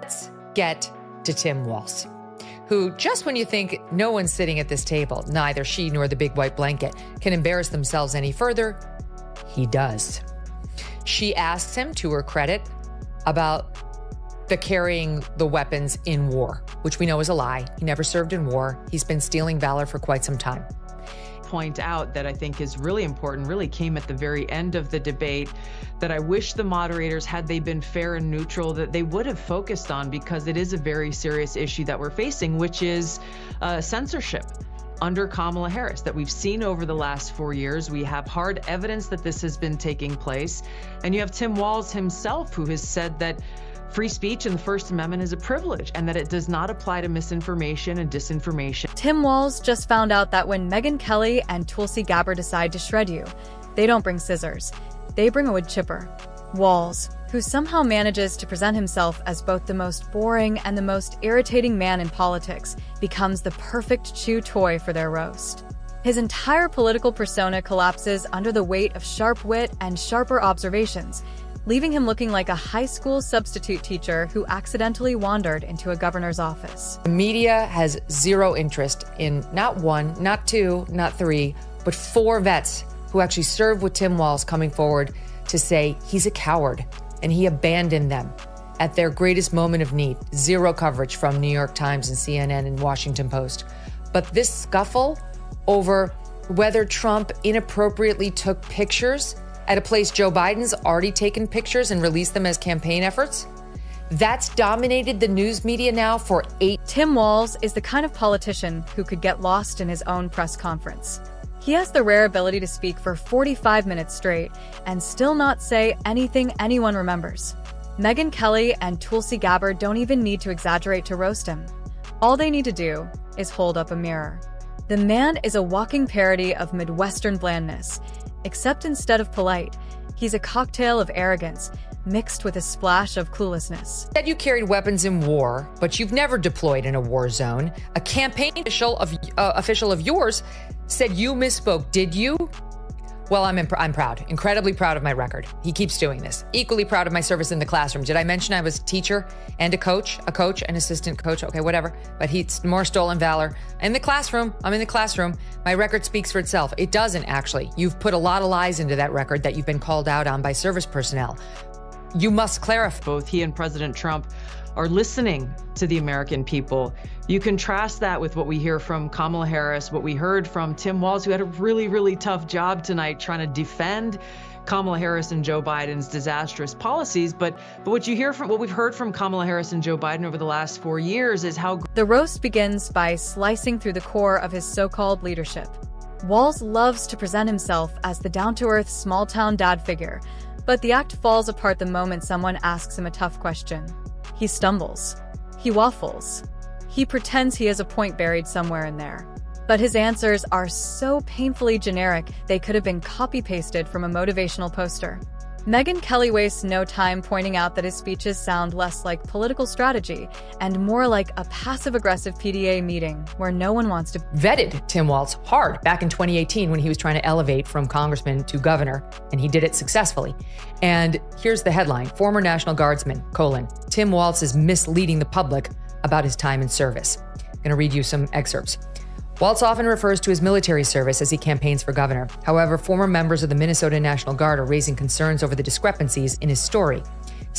Let's get to Tim Walz, who, just when you think no one's sitting at this table, neither she nor the big white blanket, can embarrass themselves any further, he does. She asks him, to her credit, about the carrying the weapons in war, which we know is a lie. He never served in war. He's been stealing valor for quite some time. Point out that I think is really important, really came at the very end of the debate, that I wish the moderators, had they been fair and neutral, that they would have focused on, because it is a very serious issue that we're facing, which is censorship under Kamala Harris that we've seen over the last 4 years. We have hard evidence that this has been taking place. And you have Tim Walz himself, who has said that free speech and the First Amendment is a privilege and that it does not apply to misinformation and disinformation. Tim Walz just found out that when Megyn Kelly and Tulsi Gabbard decide to shred you, they don't bring scissors. They bring a wood chipper. Walz, who somehow manages to present himself as both the most boring and the most irritating man in politics, becomes the perfect chew toy for their roast. His entire political persona collapses under the weight of sharp wit and sharper observations, leaving him looking like a high school substitute teacher who accidentally wandered into a governor's office. The media has zero interest in not one, not two, not three, but 4 vets who actually served with Tim Walz coming forward to say he's a coward and he abandoned them at their greatest moment of need. Zero coverage from New York Times and CNN and Washington Post. But this scuffle over whether Trump inappropriately took pictures at a place Joe Biden's already taken pictures and released them as campaign efforts, that's dominated the news media now for 8. Tim Walz is the kind of politician who could get lost in his own press conference. He has the rare ability to speak for 45 minutes straight and still not say anything anyone remembers. Megyn Kelly and Tulsi Gabbard don't even need to exaggerate to roast him. All they need to do is hold up a mirror. The man is a walking parody of Midwestern blandness, except instead of polite, he's a cocktail of arrogance mixed with a splash of cluelessness. Said you carried weapons in war, but you've never deployed in a war zone. A campaign official of yours said you misspoke. Did you? Well, I'm proud, incredibly proud of my record. He keeps doing this. Equally proud of my service in the classroom. Did I mention I was a teacher and a coach, an assistant coach? Okay, whatever. But he's more stolen valor. In the classroom, I'm in the classroom. My record speaks for itself. It doesn't, actually. You've put a lot of lies into that record that you've been called out on by service personnel. You must clarify. Both he and President Trump are listening to the American people. You contrast that with what we hear from Kamala Harris, what we heard from Tim Walz, who had a really, really tough job tonight trying to defend Kamala Harris and Joe Biden's disastrous policies. But what we've heard from Kamala Harris and Joe Biden over the last 4 years is how the roast begins by slicing through the core of his so-called leadership. Walz loves to present himself as the down-to-earth small-town dad figure, but the act falls apart the moment someone asks him a tough question. He stumbles. He waffles. He pretends he has a point buried somewhere in there. But his answers are so painfully generic, they could have been copy-pasted from a motivational poster. Megyn Kelly wastes no time pointing out that his speeches sound less like political strategy and more like a passive-aggressive PDA meeting where no one wants to. Vetted Tim Walz hard back in 2018 when he was trying to elevate from congressman to governor, and he did it successfully. And here's the headline: former National Guardsman, Tim Walz is misleading the public about his time in service. I'm going to read you some excerpts. Walz often refers to his military service as he campaigns for governor. However, former members of the Minnesota National Guard are raising concerns over the discrepancies in his story.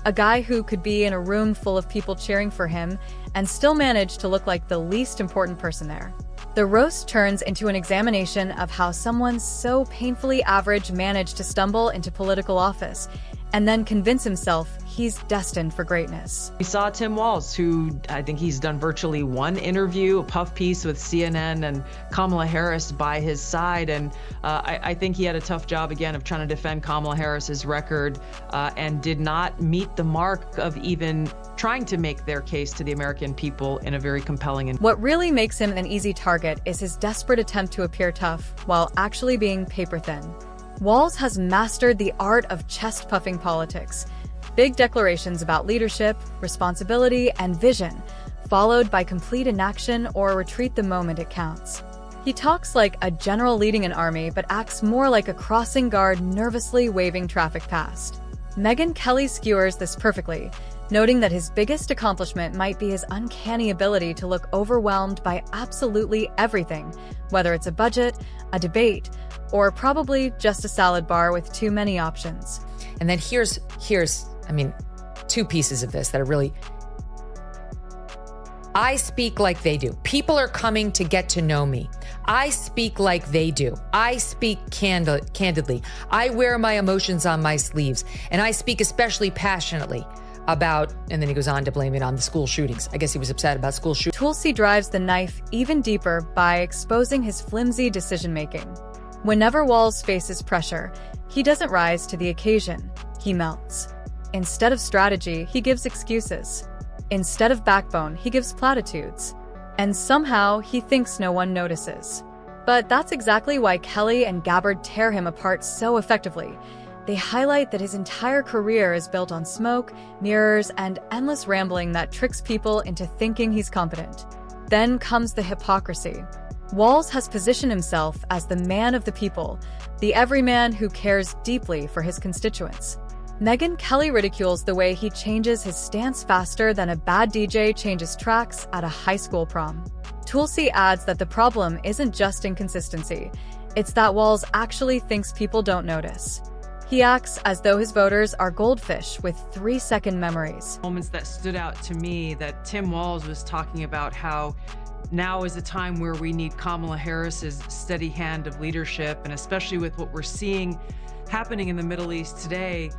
A guy who could be in a room full of people cheering for him and still manage to look like the least important person there. The roast turns into an examination of how someone so painfully average managed to stumble into political office and then convince himself he's destined for greatness. We saw Tim Walz, who I think he's done virtually one interview, a puff piece with CNN and Kamala Harris by his side. And I think he had a tough job, again, of trying to defend Kamala Harris's record and did not meet the mark of even trying to make their case to the American people in a very compelling and. What really makes him an easy target is his desperate attempt to appear tough while actually being paper thin. Walz has mastered the art of chest-puffing politics. Big declarations about leadership, responsibility, and vision, followed by complete inaction or a retreat the moment it counts. He talks like a general leading an army, but acts more like a crossing guard nervously waving traffic past. Megyn Kelly skewers this perfectly, noting that his biggest accomplishment might be his uncanny ability to look overwhelmed by absolutely everything, whether it's a budget, a debate, or probably just a salad bar with too many options. And then here's two pieces of this that are really... I speak like they do. People are coming to get to know me. I speak like they do. I speak candidly. I wear my emotions on my sleeves, and I speak especially passionately about, and then he goes on to blame it on the school shootings. I guess he was upset about school shootings. Tulsi drives the knife even deeper by exposing his flimsy decision-making. Whenever Walz faces pressure, he doesn't rise to the occasion. He melts. Instead of strategy, he gives excuses. Instead of backbone, he gives platitudes. And somehow, he thinks no one notices. But that's exactly why Kelly and Gabbard tear him apart so effectively. They highlight that his entire career is built on smoke, mirrors, and endless rambling that tricks people into thinking he's competent. Then comes the hypocrisy. Walz has positioned himself as the man of the people, the everyman who cares deeply for his constituents. Megyn, Kelly ridicules the way he changes his stance faster than a bad DJ changes tracks at a high school prom. Tulsi adds that the problem isn't just inconsistency, it's that Walz actually thinks people don't notice. He acts as though his voters are goldfish with 3-second memories. Moments that stood out to me, that Tim Walz was talking about how now is a time where we need Kamala Harris's steady hand of leadership, and especially with what we're seeing happening in the Middle East today,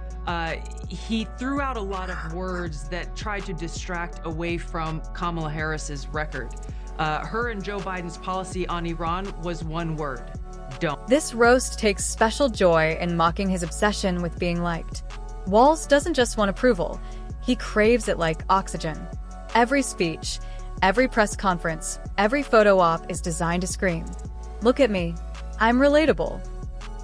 he threw out a lot of words that tried to distract away from Kamala Harris's record. Her and Joe Biden's policy on Iran was one word: don't. This roast takes special joy in mocking his obsession with being liked. Walz doesn't just want approval, he craves it like oxygen. Every speech, every press conference, every photo op is designed to scream, "Look at me, I'm relatable."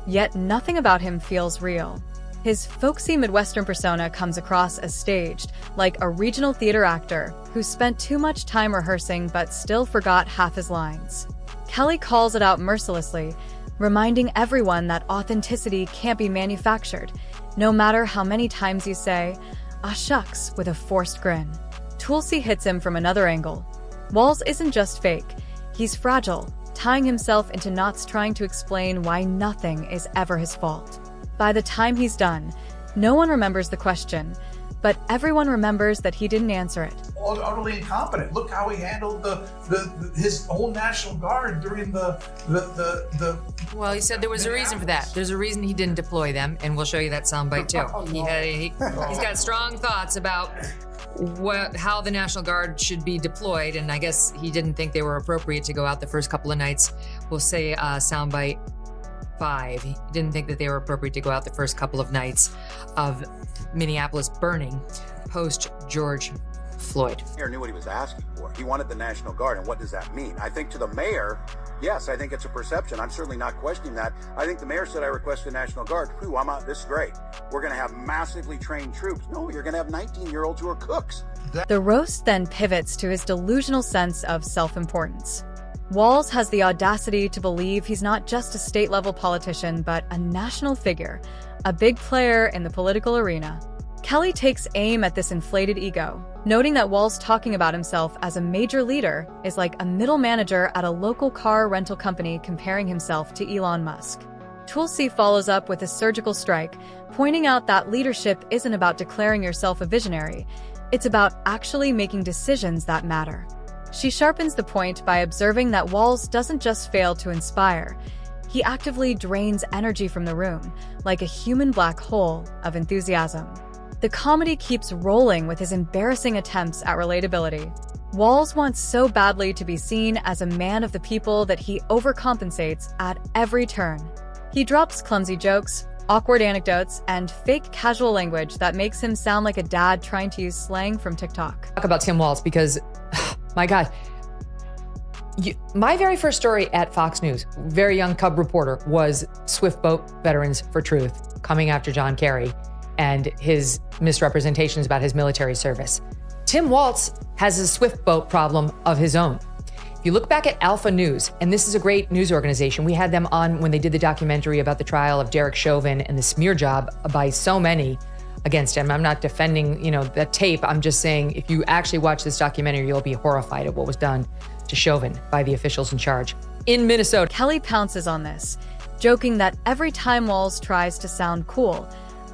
Yet nothing about him feels real. His folksy Midwestern persona comes across as staged, like a regional theater actor who spent too much time rehearsing but still forgot half his lines. Kelly calls it out mercilessly, reminding everyone that authenticity can't be manufactured, no matter how many times you say, "Ah shucks," with a forced grin. Tulsi hits him from another angle. Walz isn't just fake, he's fragile, tying himself into knots trying to explain why nothing is ever his fault. By the time he's done, no one remembers the question, but everyone remembers that he didn't answer it. Utterly incompetent. Look how he handled his whole National Guard during the. Well, he said there was a reason for that. There's a reason he didn't deploy them, and we'll show you that soundbite too. He's got strong thoughts about how the National Guard should be deployed, and I guess he didn't think they were appropriate to go out the first couple of nights. We'll say soundbite 5. He didn't think that they were appropriate to go out the first couple of nights of Minneapolis burning post George Floyd. The mayor knew what he was asking for. He wanted the National Guard, and what does that mean? I think to the mayor, yes, I think it's a perception. I'm certainly not questioning that. I think the mayor said, "I request the National Guard." Whew, I'm out. This is great. We're going to have massively trained troops. No, you're going to have 19-year-olds who are cooks. The roast then pivots to his delusional sense of self-importance. Walz has the audacity to believe he's not just a state-level politician, but a national figure, a big player in the political arena. Kelly takes aim at this inflated ego, noting that Walz talking about himself as a major leader is like a middle manager at a local car rental company comparing himself to Elon Musk. Tulsi follows up with a surgical strike, pointing out that leadership isn't about declaring yourself a visionary, it's about actually making decisions that matter. She sharpens the point by observing that Walz doesn't just fail to inspire, he actively drains energy from the room, like a human black hole of enthusiasm. The comedy keeps rolling with his embarrassing attempts at relatability. Walz wants so badly to be seen as a man of the people that he overcompensates at every turn. He drops clumsy jokes, awkward anecdotes, and fake casual language that makes him sound like a dad trying to use slang from TikTok. Talk about Tim Walz because, my God, my very first story at Fox News, very young cub reporter, was Swift Boat Veterans for Truth coming after John Kerry and his misrepresentations about his military service. Tim Walz has a Swift Boat problem of his own. If you look back at Alpha News, and this is a great news organization, we had them on when they did the documentary about the trial of Derek Chauvin and the smear job by so many against him. I'm not defending, the tape. I'm just saying if you actually watch this documentary, you'll be horrified at what was done to Chauvin by the officials in charge in Minnesota. Kelly pounces on this, joking that every time Walz tries to sound cool,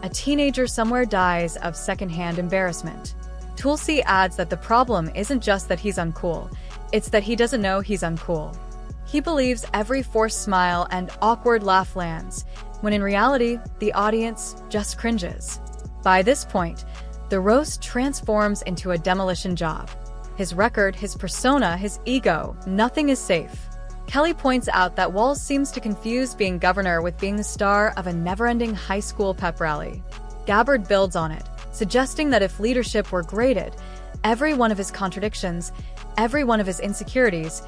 a teenager somewhere dies of secondhand embarrassment. Tulsi adds that the problem isn't just that he's uncool, it's that he doesn't know he's uncool. He believes every forced smile and awkward laugh lands, when in reality, the audience just cringes. By this point, the roast transforms into a demolition job. His record, his persona, his ego, nothing is safe. Kelly points out that Walz seems to confuse being governor with being the star of a never-ending high school pep rally. Gabbard builds on it, suggesting that if leadership were graded, every one of his contradictions, every one of his insecurities,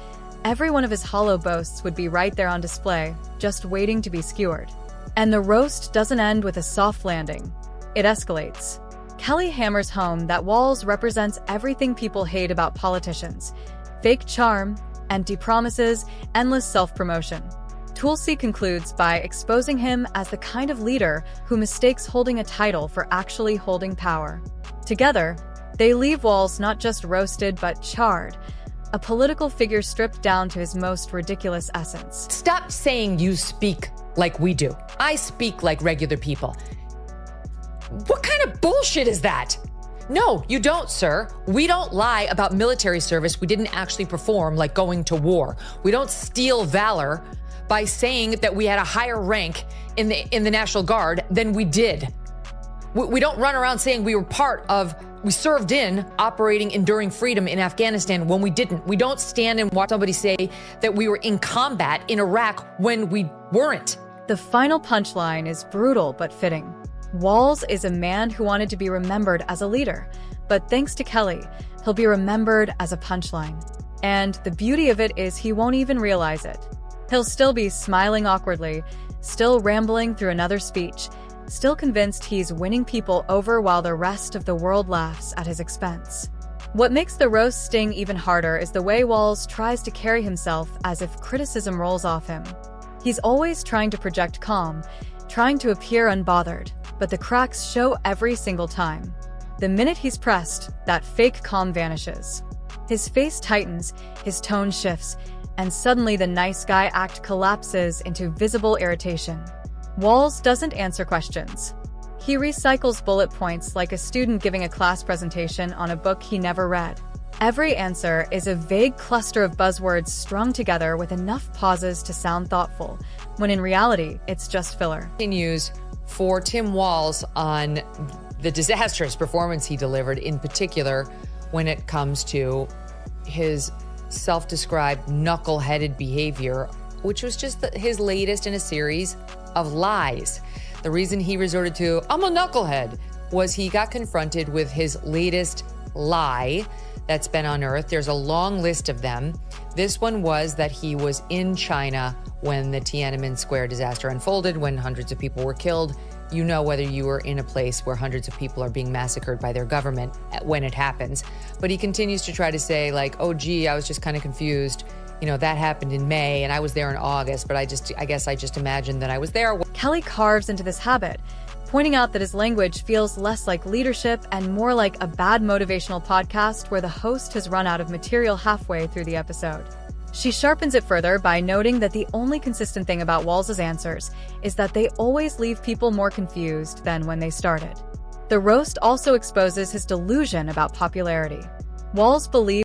every one of his hollow boasts would be right there on display, just waiting to be skewered. And the roast doesn't end with a soft landing. It escalates. Kelly hammers home that Walz represents everything people hate about politicians: fake charm, empty promises, endless self-promotion. Tulsi concludes by exposing him as the kind of leader who mistakes holding a title for actually holding power. Together, they leave Walz not just roasted but charred, a political figure stripped down to his most ridiculous essence. Stop saying you speak like we do. I speak like regular people. What kind of bullshit is that? No, you don't, sir. We don't lie about military service we didn't actually perform, like going to war. We don't steal valor by saying that we had a higher rank in the National Guard than we did. We don't run around saying we served in operating Enduring Freedom in Afghanistan when we didn't. We don't stand and watch somebody say that we were in combat in Iraq when we weren't. The final punchline is brutal but fitting. Walz is a man who wanted to be remembered as a leader, but thanks to Kelly, he'll be remembered as a punchline. And the beauty of it is he won't even realize it. He'll still be smiling awkwardly, still rambling through another speech, still convinced he's winning people over while the rest of the world laughs at his expense. What makes the roast sting even harder is the way Walz tries to carry himself as if criticism rolls off him. He's always trying to project calm, trying to appear unbothered, but the cracks show every single time. The minute he's pressed, that fake calm vanishes. His face tightens, his tone shifts, and suddenly the nice guy act collapses into visible irritation. Walz doesn't answer questions. He recycles bullet points like a student giving a class presentation on a book he never read. Every answer is a vague cluster of buzzwords strung together with enough pauses to sound thoughtful, when in reality, it's just filler. Continues for Tim Walz on the disastrous performance he delivered, in particular when it comes to his self-described knuckle-headed behavior, which was just his latest in a series of lies. The reason he resorted to, I'm a knucklehead, was he got confronted with his latest lie that's been unearthed. There's a long list of them. This one was that he was in China when the Tiananmen Square disaster unfolded, when hundreds of people were killed. You know whether you were in a place where hundreds of people are being massacred by their government when it happens. But he continues to try to say, like, oh, gee, I was just kind of confused. That happened in May and I was there in August, but I guess I just imagined that I was there. Kelly carves into this habit, pointing out that his language feels less like leadership and more like a bad motivational podcast where the host has run out of material halfway through the episode. She sharpens it further by noting that the only consistent thing about Walz's answers is that they always leave people more confused than when they started. The roast also exposes his delusion about popularity. Walz believes